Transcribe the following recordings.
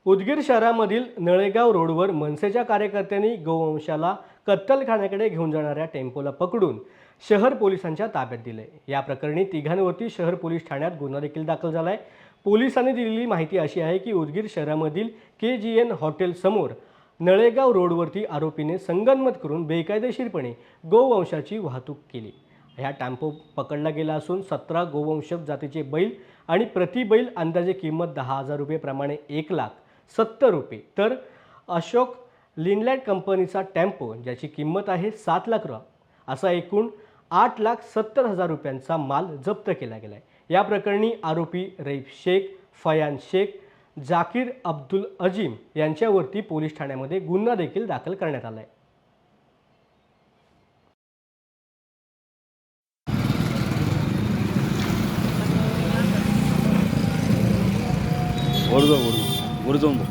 उदगीर शहरामधील नळेगाव रोडवर मनसेच्या कार्यकर्त्यांनी गोवंशाला कत्तलखान्याकडे घेऊन जाणाऱ्या टेम्पोला पकडून शहर पोलिसांच्या ताब्यात दिले। या प्रकरणी तिघांवरती शहर पोलीस ठाण्यात गुन्हा देखील दाखल झालाय। पोलिसांनी दिलेली माहिती अशी आहे की उदगीर शहरामधील KGN हॉटेल समोर नळेगाव रोडवरती आरोपीने संगनमत करून बेकायदेशीरपणे गोवंशाची वाहतूक केली। ह्या टेम्पो पकडला गेला असून 17 गोवंशज जातीचे बैल आणि प्रति बैल अंदाजे किंमत 10,000 रुपये प्रमाणे 1,70,000 रुपये, तर अशोक लिनलँड कंपनीचा टेम्पो ज्याची किंमत आहे 7,00,000 असा एकूण 8,70,000 रुपयांचा माल जप्त केला गेला आहे। या प्रकरणी आरोपी रईफ शेख, फयान शेख, जाकीर अब्दुल अजीम यांच्यावरती पोलीस ठाण्यामध्ये गुन्हा देखील दाखल करण्यात आला आहे। वर जाऊन बघ।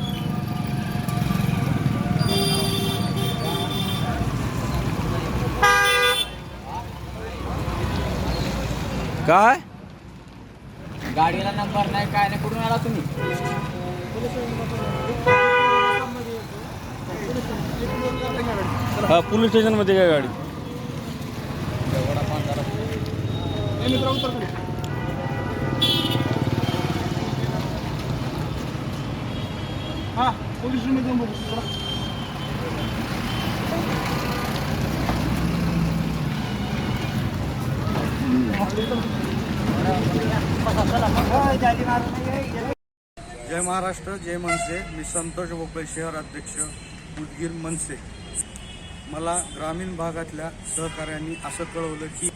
काय गाडीला नंबर नाही, काय नाही, कुठून आला तुम्ही? हा, पोलीस स्टेशन मध्ये काय गाडी? हा, पोलीस स्टेशन मध्ये बघू। जय महाराष्ट्र, जय मनसे। मी संतोष भोपळे, शहर अध्यक्ष, उदगीर मनसे। मला ग्रामीण भागातल्या सहकाऱ्यांनी असं कळवलं की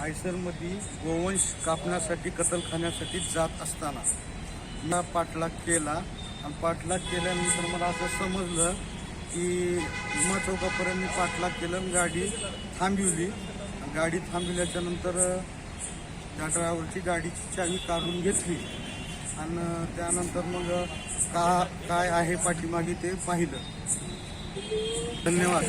आयसरमध्ये गोवंश कापण्यासाठी कत्तलखान्यासाठी जात असताना मी पाठलाग केला आणि पाठलाग केल्यानंतर मला असं समजलं की उमा चौकापर्यंत मी पाठलाग केलं आणि गाडी थांबविली। गाडी थांबविल्याच्या नंतर त्या ड्रायव्हरची गाडीची चावी काढून घेतली आणि त्यानंतर मग काय आहे पाठीमागे ते पाहिलं। धन्यवाद।